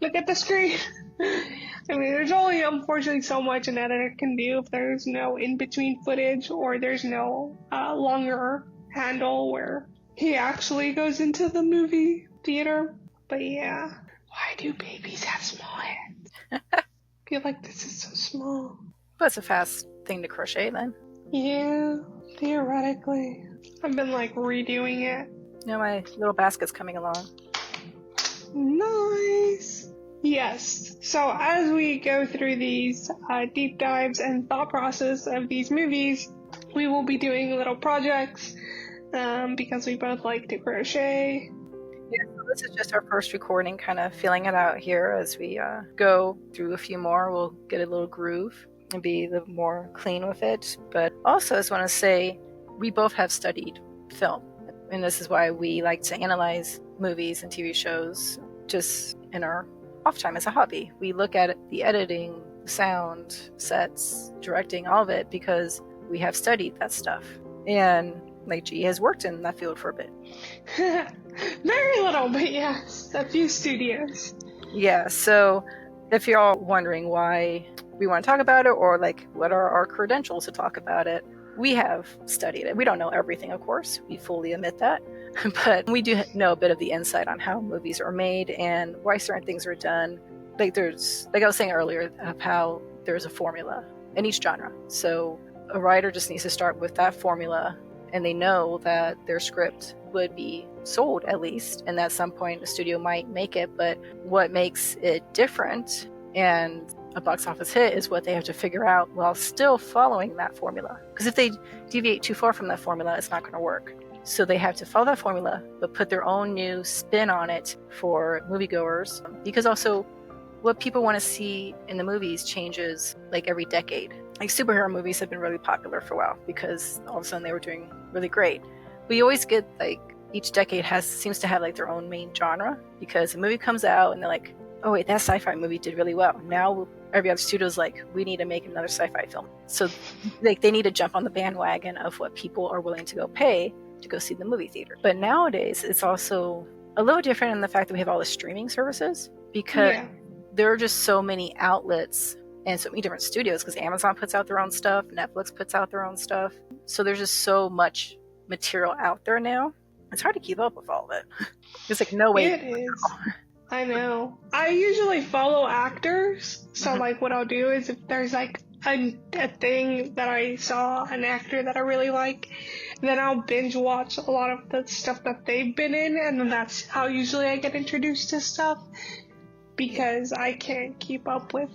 Look at the screen. I mean, there's only, unfortunately, so much an editor can do if there's no in-between footage or there's no longer handle where he actually goes into the movie theater. But yeah, why do babies have small hands? I feel like this is so small. But it's a fast thing to crochet then. Yeah, theoretically. I've been like redoing it. My little basket's coming along. Nice. Yes. So as we go through these deep dives and thought process of these movies, we will be doing little projects because we both like to crochet. Yeah, so this is just our first recording, kind of feeling it out here as we go through a few more. We'll get a little groove and be a little more clean with it. But also, I just want to say, we both have studied film, and this is why we like to analyze movies and TV shows just in our off time as a hobby. We look at the editing, sound, sets, directing, all of it, because we have studied that stuff. And like G has worked in that field for a bit. Very little, but yes, a few studios. Yeah, so if you're all wondering why we want to talk about it, or like what are our credentials to talk about it, we have studied it. We don't know everything, of course. We fully admit that. But we do know a bit of the insight on how movies are made and why certain things are done. Like I was saying earlier, of how there's a formula in each genre. So a writer just needs to start with that formula, and they know that their script would be sold at least, and at some point the studio might make it. But what makes it different and a box office hit is what they have to figure out while still following that formula. Because if they deviate too far from that formula, it's not going to work. So they have to follow that formula, but put their own new spin on it for moviegoers. Because also, what people want to see in the movies changes like every decade. like superhero movies have been really popular for a while because all of a sudden they were doing really great. But you always get like each decade seems to have like their own main genre, because a movie comes out and they're like, oh wait, that sci-fi movie did really well. Now every other studio's like, we need to make another sci-fi film. So like they need to jump on the bandwagon of what people are willing to go pay to go see the movie theater. But nowadays it's also a little different in the fact that we have all the streaming services, because there are just so many outlets and so many different studios, because Amazon puts out their own stuff, Netflix puts out their own stuff. So there's just so much material out there now. It's hard to keep up with all of it. There's like no way. It is. I know. I usually follow actors. So like what I'll do is if there's like a thing that I saw, an actor that I really like, then I'll binge watch a lot of the stuff that they've been in, and then that's how usually I get introduced to stuff, because I can't keep up with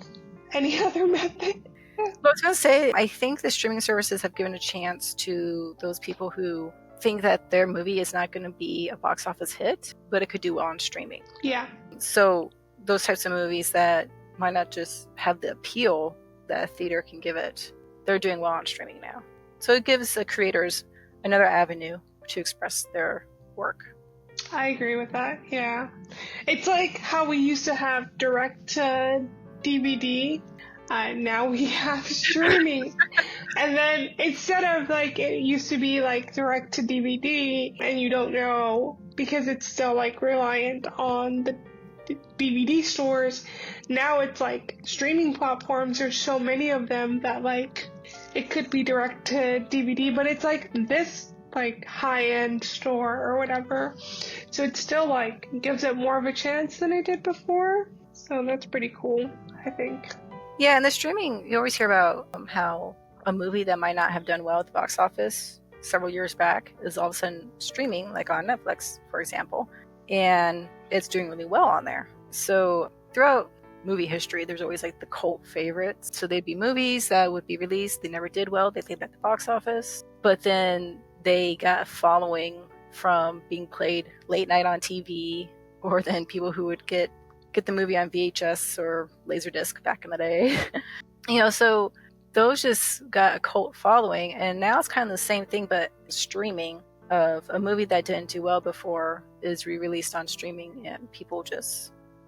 any other method. Well, I was going to say, I think the streaming services have given a chance to those people who think that their movie is not going to be a box office hit, but it could do well on streaming. Yeah. So those types of movies that might not just have the appeal that a theater can give it, they're doing well on streaming now. So it gives the creators another avenue to express their work. I agree with that, yeah. It's like how we used to have direct to DVD. Now we have streaming. And then instead of like it used to be like direct to DVD and you don't know, because it's still like reliant on the DVD stores, now it's like streaming platforms. There's so many of them that like it could be direct to DVD, but it's like this like high-end store or whatever. So it still like gives it more of a chance than it did before. So that's pretty cool, I think. Yeah, and the streaming, you always hear about how a movie that might not have done well at the box office several years back is all of a sudden streaming, like on Netflix, for example, and it's doing really well on there. So throughout movie history, there's always like the cult favorites. So they'd be movies that would be released, they never did well, they played at the box office, but then they got a following from being played late night on TV, or then people who would get the movie on VHS or Laserdisc back in the day. So those just got a cult following, and now it's kind of the same thing, but streaming, of a movie that didn't do well before is re-released on streaming, and people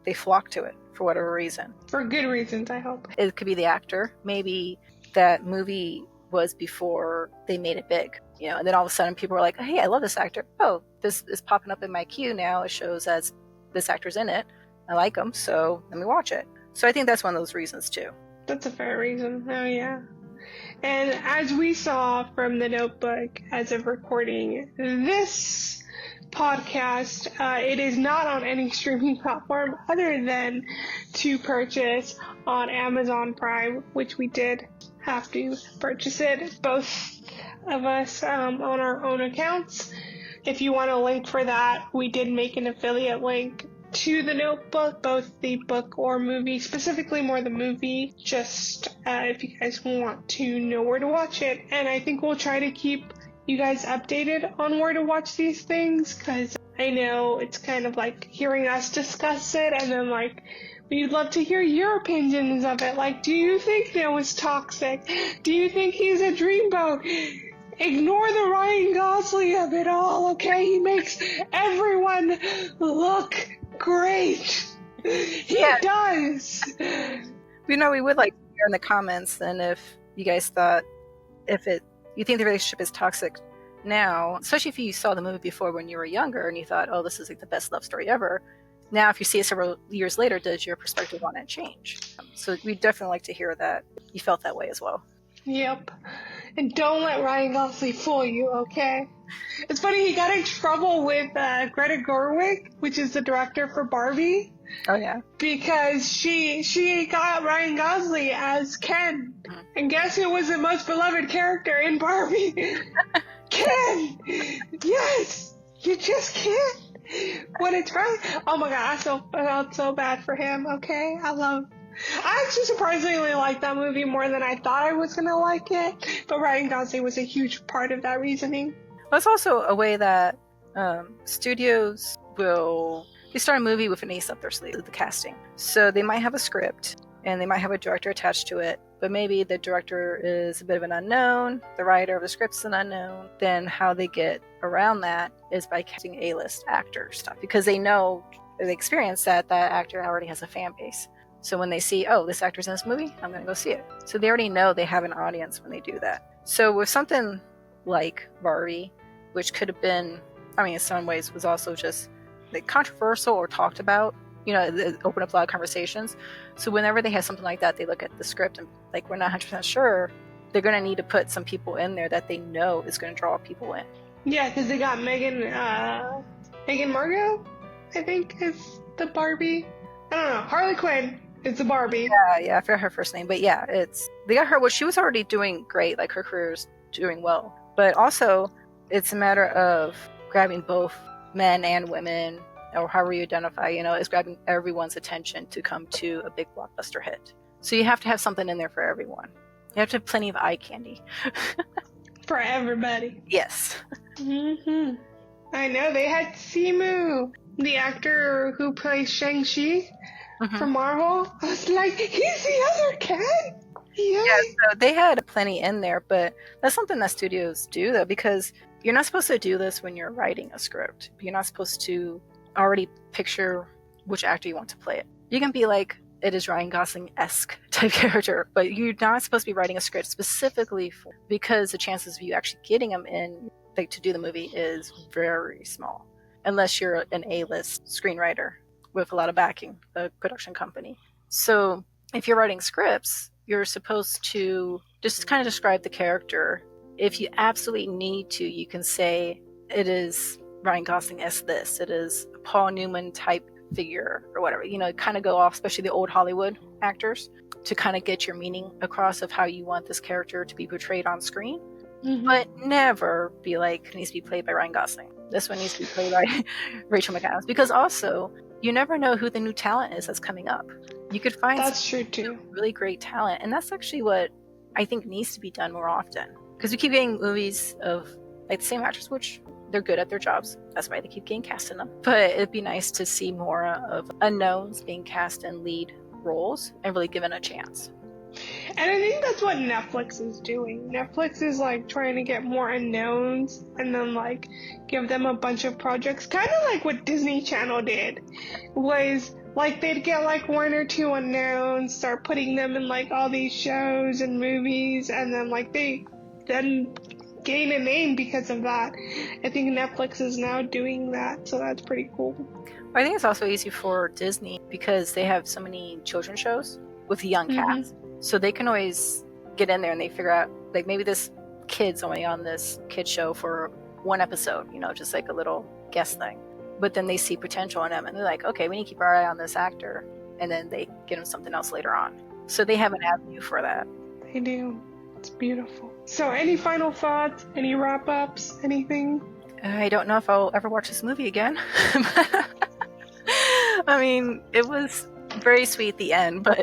they flock to it for whatever reason. For good reasons, I hope. It could be the actor. Maybe that movie was before they made it big, and then all of a sudden people are like, hey, I love this actor. Oh, this is popping up in my queue now. It shows as this actor's in it. I like them, so let me watch it. So I think that's one of those reasons too. That's a fair reason. Oh, yeah. And as we saw from the notebook, as of recording this podcast, it is not on any streaming platform other than to purchase on Amazon Prime, which we did have to purchase it, both of us on our own accounts. If you want a link for that, we did make an affiliate link to the notebook, both the book or movie, specifically more the movie, just if you guys want to know where to watch it. And I think we'll try to keep you guys updated on where to watch these things, because I know it's kind of like hearing us discuss it, and then like we'd love to hear your opinions of it. Like, do you think Noah's toxic? Do you think he's a dreamboat? Ignore the Ryan Gosling of it all, okay? He makes everyone look great. He does. We would like to hear in the comments then if you guys thought, you think the relationship is toxic now, especially if you saw the movie before when you were younger and you thought, oh, this is like the best love story ever. Now, if you see it several years later, does your perspective on it change? So we'd definitely like to hear that you felt that way as well. Yep. And don't let Ryan Gosling fool you, okay? It's funny, he got in trouble with Greta Gerwig, which is the director for Barbie. Oh, yeah. Because she got Ryan Gosling as Ken. Mm-hmm. And guess who was the most beloved character in Barbie? Ken! Yes! You just can't. When it's right. Oh my god, I felt so bad for him, okay? I actually surprisingly liked that movie more than I thought I was going to like it, but Ryan Gosling was a huge part of that reasoning. Well, it's also a way that studios they start a movie with an ace up their sleeve, the casting. So they might have a script, and they might have a director attached to it, but maybe the director is a bit of an unknown, the writer of the script's an unknown. Then how they get around that is by casting A-list actor stuff, because they know, they experience that actor already has a fan base. So when they see, oh, this actor's in this movie, I'm going to go see it. So they already know they have an audience when they do that. So with something like Barbie, which could have been, I mean, in some ways was also just like controversial or talked about, you know, it opened up a lot of conversations. So whenever they have something like that, they look at the script and like, we're not 100% sure. They're going to need to put some people in there that they know is going to draw people in. Yeah, because they got Megan Margot, I think is the Barbie. I don't know. Harley Quinn is the Barbie. Yeah, I forgot her first name, but yeah, they got her. Well, she was already doing great, like her career's doing well, but also it's a matter of grabbing both men and women, or however you identify. You know, it's grabbing everyone's attention to come to a big blockbuster hit. So you have to have something in there for everyone. You have to have plenty of eye candy for everybody. Yes. Mm-hmm. I know they had Simu, the actor who plays Shang-Chi. From Marvel. I was like, he's the other cat? Yay. Yeah, so they had plenty in there, but that's something that studios do, though, because you're not supposed to do this when you're writing a script. You're not supposed to already picture which actor you want to play it. You can be like, it is Ryan Gosling-esque type character, but you're not supposed to be writing a script specifically because the chances of you actually getting them in, like, to do the movie is very small, unless you're an A-list screenwriter with a lot of backing, a production company. So if you're writing scripts, you're supposed to just kind of describe the character. If you absolutely need to, you can say it is Ryan Gosling as this, it is a Paul Newman type figure or whatever, you know, kind of go off, especially the old Hollywood actors, to kind of get your meaning across of how you want this character to be portrayed on screen. But never be like, it needs to be played by Ryan Gosling. This one needs to be played by Rachel McAdams, because also you never know who the new talent is that's coming up. You could find that's true too. Really great talent, and that's actually what I think needs to be done more often. Because we keep getting movies of like the same actors, which they're good at their jobs. That's why they keep getting cast in them. But it'd be nice to see more of unknowns being cast in lead roles and really given a chance. And I think that's what Netflix is doing. Netflix is like trying to get more unknowns and then like give them a bunch of projects. Kind of like what Disney Channel did. Was like they'd get like one or two unknowns, start putting them in like all these shows and movies, and then like they then gain a name because of that. I think Netflix is now doing that, so that's pretty cool. I think it's also easy for Disney because they have so many children's shows with young cast. So they can always get in there and they figure out, like, maybe this kid's only on this kid show for one episode, you know, just like a little guest thing. But then they see potential in him and they're like, okay, we need to keep our eye on this actor. And then they get him something else later on. So they have an avenue for that. They do. It's beautiful. So any final thoughts? Any wrap-ups? Anything? I don't know if I'll ever watch this movie again. I mean, it was very sweet at the end, but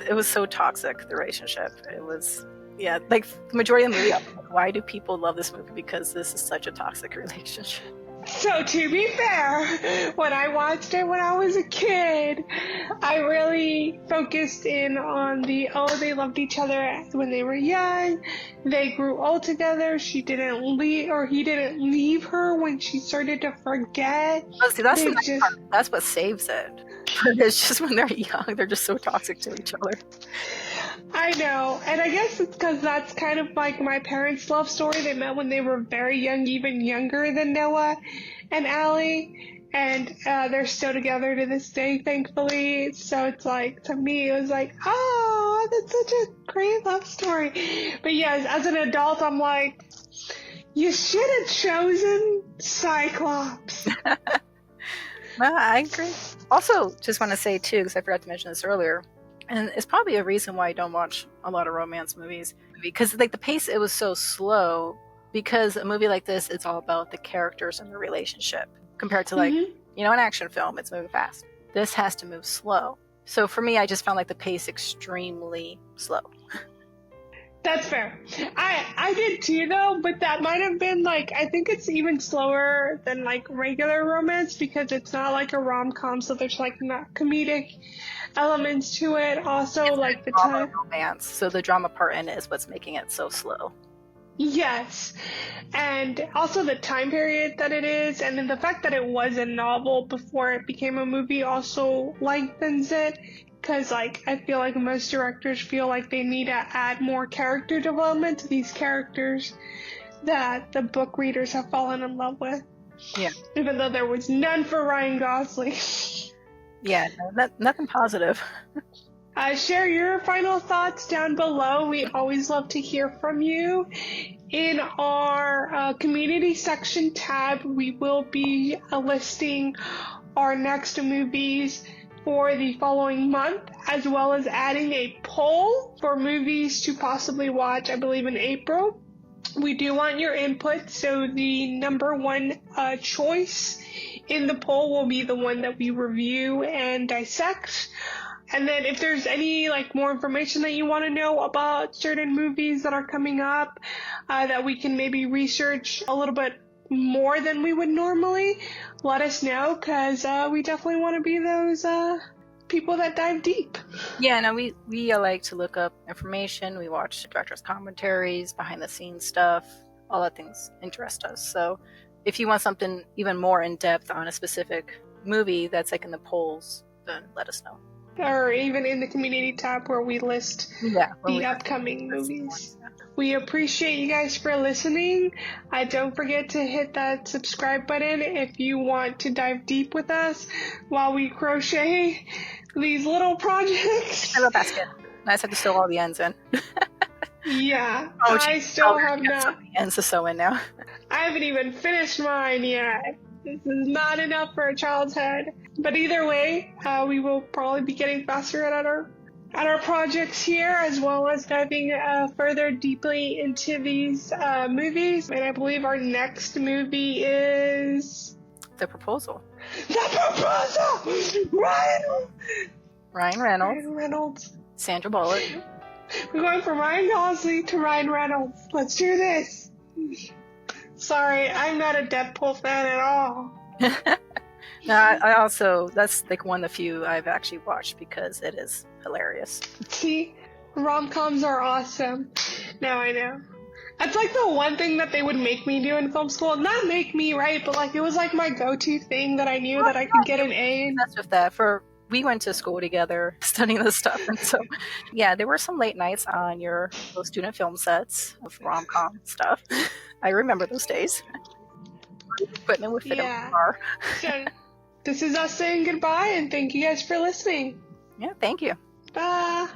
it was so toxic, the relationship. It was, yeah, like the majority of the movie, I'm like, why do people love this movie? Because this is such a toxic relationship. So to be fair, when I watched it when I was a kid, I really focused in on they loved each other when they were young. They grew old together. She didn't leave, or he didn't leave her when she started to forget. Oh, see, that's what saves it. But it's just when they're young, they're just so toxic to each other. I know, and I guess it's because that's kind of like my parents' love story. They met when they were very young, even younger than Noah and Allie, and they're still together to this day, thankfully. So it's like, to me, it was like, oh, that's such a great love story. But yes, as an adult, I'm like, you should have chosen Cyclops. No, I agree. Also, just want to say, too, because I forgot to mention this earlier, and it's probably a reason why I don't watch a lot of romance movies, because like the pace, it was so slow, because a movie like this, it's all about the characters and the relationship, compared to like, you know, an action film, it's moving fast. This has to move slow. So for me, I just found like the pace extremely slow. That's fair. I did too, though, but that might have been like, I think it's even slower than like regular romance because it's not like a rom-com, so there's like not comedic elements to it. Also, It's like the drama time. romance, so the drama part in it is what's making it so slow. Yes. And also the time period that it is, and then the fact that it was a novel before it became a movie also lengthens it. Because, like, I feel like most directors feel like they need to add more character development to these characters that the book readers have fallen in love with. Yeah. Even though there was none for Ryan Gosling. Yeah, no, nothing positive. Share your final thoughts down below. We always love to hear from you. In our community section tab, we will be listing our next movies for the following month, as well as adding a poll for movies to possibly watch, I believe, in April. We do want your input, so the number one choice in the poll will be the one that we review and dissect. And then if there's any more information that you want to know about certain movies that are coming up, that we can maybe research a little bit more than we would normally, let us know, because we definitely want to be those people that dive deep. Yeah, no, we like to look up information. We watch directors' commentaries, behind the scenes stuff. All that things interest us. So if you want something even more in depth on a specific movie that's in the polls, then let us know. Or even in the community tab where we list the upcoming movies. We appreciate you guys for listening. Don't forget to hit that subscribe button if you want to dive deep with us while we crochet these little projects. I have a basket. I just have to sew all the ends in. Yeah, I still have not. Ends to sew in now. I haven't even finished mine yet. This is not enough for a child's head. But either way, we will probably be getting faster at our projects here, as well as diving further deeply into these movies. And I believe our next movie is The Proposal. The Proposal! Ryan Reynolds. Sandra Bullock. We're going from Ryan Gosling to Ryan Reynolds. Let's do this. Sorry, I'm not a Deadpool fan at all. No, I also, that's one of the few I've actually watched because it is hilarious. See, rom-coms are awesome. Now I know. That's the one thing that they would make me do in film school. Not make me, right? But it was my go-to thing that I knew that I could get an A in. That's with that. We went to school together studying this stuff, and so yeah, there were some late nights on those student film sets of rom-com stuff. I remember those days. Equipment would fit in the car. So, this is us saying goodbye, and thank you guys for listening. Yeah, thank you. Bye.